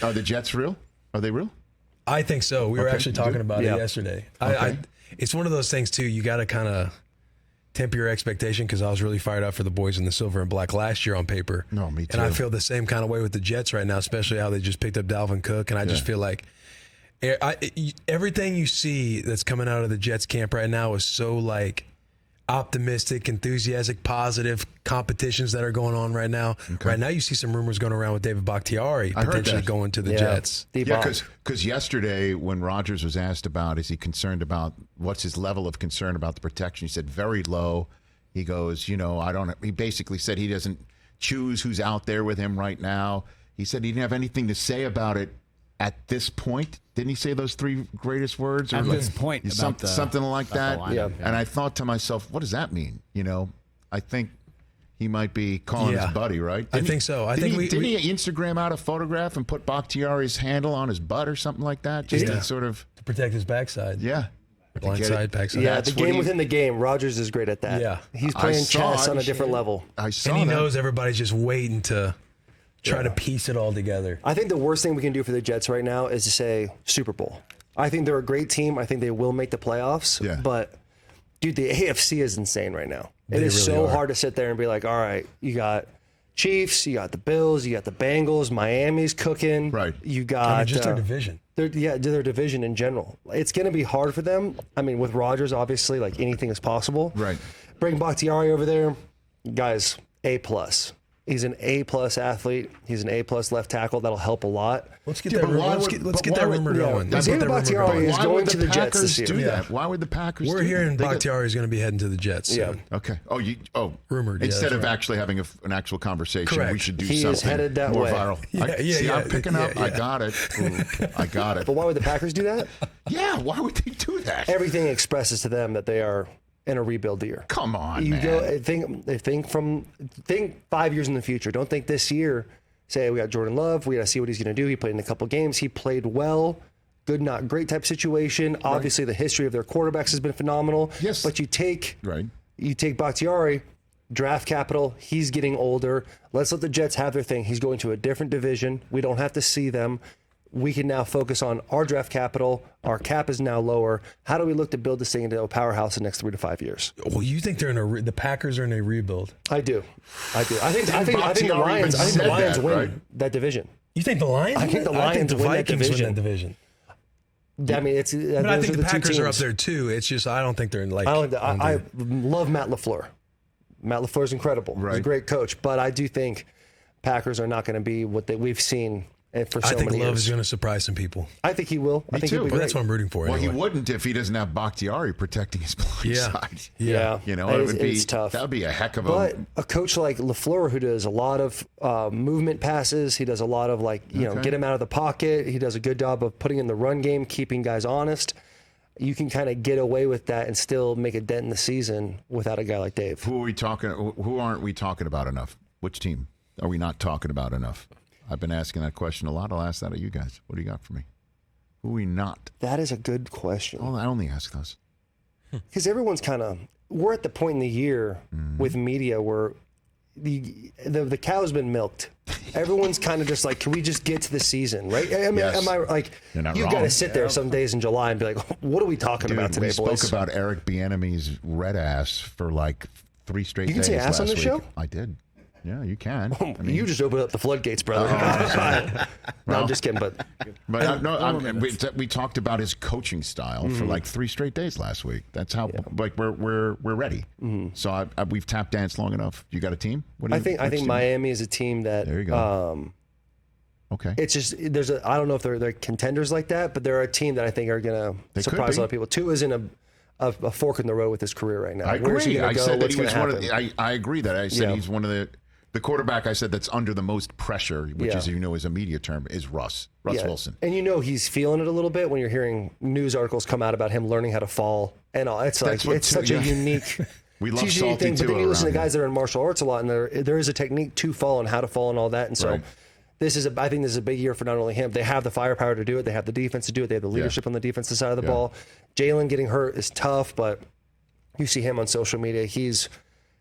Are the Jets real? Are they real? I think so. We were actually talking about it yesterday. Okay. It's one of those things, too. You got to kind of temper your expectation because I was really fired up for the boys in the silver and black last year on paper. No, me too. And I feel the same kind of way with the Jets right now, especially how they just picked up Dalvin Cook. And I just feel like everything you see that's coming out of the Jets camp right now is so like optimistic, enthusiastic, positive competitions that are going on right now. Okay. Right now you see some rumors going around with David Bakhtiari potentially going to the Jets. Yeah, because yesterday when Rodgers was asked about, is he concerned about, what's his level of concern about the protection, he said very low. He goes, he basically said he doesn't choose who's out there with him right now. He said he didn't have anything to say about it at this point. Didn't he say those three greatest words? At this point. Something like that. Yeah. And I thought to myself, what does that mean? I think he might be calling his buddy, right? I think so. Didn't he Instagram out a photograph and put Bakhtiari's handle on his butt or something like that? Just to sort of... To protect his backside. Yeah. Blindside, backside. Yeah, the game within the game. Rodgers is great at that. Yeah. He's playing chess on a different level. I saw and he that. knows everybody's just waiting to try to piece it all together. I think the worst thing we can do for the Jets right now is to say Super Bowl. I think they're a great team. I think they will make the playoffs. Yeah. But, dude, the AFC is insane right now. It is really so hard to sit there and be like, all right, you got Chiefs, you got the Bills, you got the Bengals, Miami's cooking. Right. You got... just their division. Their division in general. It's going to be hard for them. I mean, with Rodgers, obviously, like anything is possible. Right. Bring Bakhtiari over there. Guys, A+. He's an A+ athlete. He's an A+ left tackle. That'll help a lot. Let's get that rumor going. David Bakhtiari is going to the Jets this year. Do that? Why would the Packers We're do hearing that? Bakhtiari is going to be heading to the Jets soon. Okay. Rumored. Instead of actually having an actual conversation, Correct. we should do He something is headed that more way. viral. I'm picking up. I got it. I got it. But why would the Packers do that? Yeah, why would they do that? Everything expresses to them that they are in a rebuild year. Come on, you man. go think 5 years in the future. Don't think this year. Say we got Jordan Love. We got to see what he's going to do. He played in a couple games. He played well. Good, not great type situation. Right. Obviously, the history of their quarterbacks has been phenomenal. Yes. But you take Bakhtiari, draft capital. He's getting older. Let's let the Jets have their thing. He's going to a different division. We don't have to see them. We can now focus on our draft capital. Our cap is now lower. How do we look to build this thing into a powerhouse in the next 3 to 5 years? Well, you think they're in the Packers are in a rebuild? I do. I think the Lions win that division. You think the Lions? I think the Lions win that division. I mean, it's. But I think the Packers are up there too. It's just I don't think they're in like. I love Matt LaFleur. Matt LaFleur is incredible. Right. He's a great coach, but I do think Packers are not going to be what we've seen. For so I think many Love years. is going to surprise some people. I think he will. I think too. But that's what I'm rooting for. Well, anyway. he wouldn't if he doesn't have Bakhtiari protecting his blind side. Yeah. It's tough. That would be a heck of a. But a coach like LaFleur, who does a lot of movement passes, he does a lot of get him out of the pocket. He does a good job of putting in the run game, keeping guys honest. You can kind of get away with that and still make a dent in the season without a guy like Dave. Who aren't we talking about enough? Which team are we not talking about enough? I've been asking that question a lot. I'll ask that of you guys. What do you got for me? Who are we not? That is a good question. Oh, I only ask those. Because everyone's we're at the point in the year with media where the cow's been milked. Everyone's kind of just like, can we just get to the season, right? I mean, Yes. am I like, you've got to sit there some days in July and be like, what are we talking about today, we boys? spoke about Eric Bieniemy's red ass for like 3 straight days. You can say ass on the show? I did. Yeah, you can. You just opened up the floodgates, brother. No, I'm just kidding. We talked about his coaching style for like 3 straight days last week. That's how we're ready. So we've tap danced long enough. You got a team? I think Miami is a team that. There you go. Okay. It's just I don't know if they're contenders like that, but they're a team that I think are going to surprise a lot of people. Tua is in a fork in the road with his career right now. I agree. Where's he gonna go? Said that What's he was gonna one of happen? I agree that I said he's one of the quarterback I said that's under the most pressure, which is is a media term, is Russ Wilson. And he's feeling it a little bit when you're hearing news articles come out about him learning how to fall and all. It's such a unique. We love salty thing. But then you listen to guys that are in martial arts a lot, and there is a technique to fall and how to fall and all that. And so. Right. I think this is a big year for not only him. They have the firepower to do it. They have the defense to do it. They have the leadership on the defensive side of the ball. Jalen getting hurt is tough, but you see him on social media. He's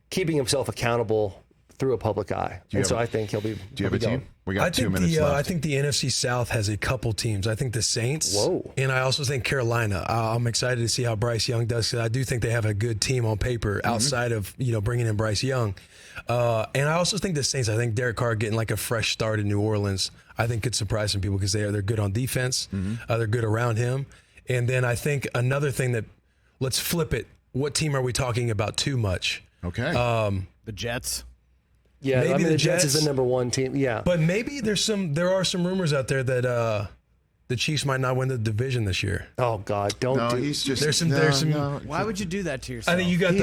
keeping himself accountable through a public eye. And so I think he'll be. Do you have a team? We got I 2 think minutes left. I think the NFC South has a couple teams. I think the Saints. Whoa. And I also think Carolina. I'm excited to see how Bryce Young does. 'Cause I do think they have a good team on paper outside of bringing in Bryce Young. And I also think the Saints. I think Derek Carr getting like a fresh start in New Orleans, I think could surprise some people because they're good on defense. They're good around him. And then I think another thing that, let's flip it. What team are we talking about too much? Okay. The Jets. Yeah, Maybe I mean, the the Jets is Jets. the number one team. Yeah. But maybe there are some rumors out there that the Chiefs might not win the division this year. Oh God, don't no, do. he's just. There's some- No. Why would you do that to yourself? I think you got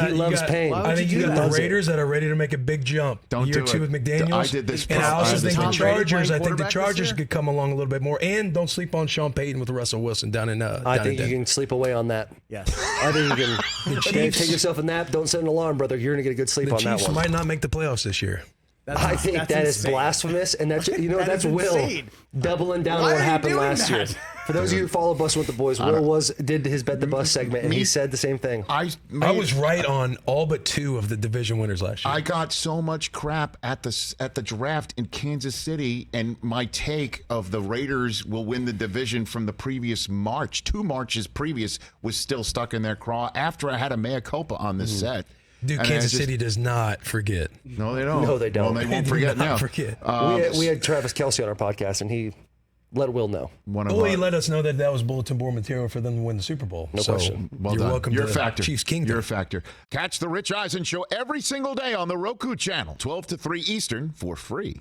He loves pain. Why I would think you you do got that? the Raiders that are ready to make a big jump. Don't year do two it. with McDaniels. I did this and I also Is think the Tom Brady Chargers. playing I think the quarterback this Chargers year? could come along a little bit more. And don't sleep on Sean Payton with Russell Wilson down in. I think you can sleep away on that. Yes. I think you can. Okay, Chiefs- take yourself a nap. Don't set an alarm, brother. You're gonna get a good sleep The on that Chiefs one. might not make the playoffs this year. I think that's that is insane. blasphemous, and that's That that's is Will insane. doubling down Why on are what you happened doing last year. that? For those of you who follow Bussin with the Boys, Will did his Bet the Bus segment, and he said the same thing. I was right on all but 2 of the division winners last year. I got so much crap at the draft in Kansas City, and my take of the Raiders will win the division from the previous March, 2 Marches previous, was still stuck in their craw after I had a mea culpa on this set. Dude, And Kansas I just- City does not forget. No, they don't. No, they don't. Well, they won't They do forget not now. forget. We had Travis Kelce on our podcast, and he let Will know. One of Oh, he our- let us know that was bulletin board material for them to win the Super Bowl. No question. Well you're done. welcome You're to a factor. Chiefs Kingdom. You're a factor. Catch the Rich Eisen Show every single day on the Roku channel, 12 to 3 Eastern, for free.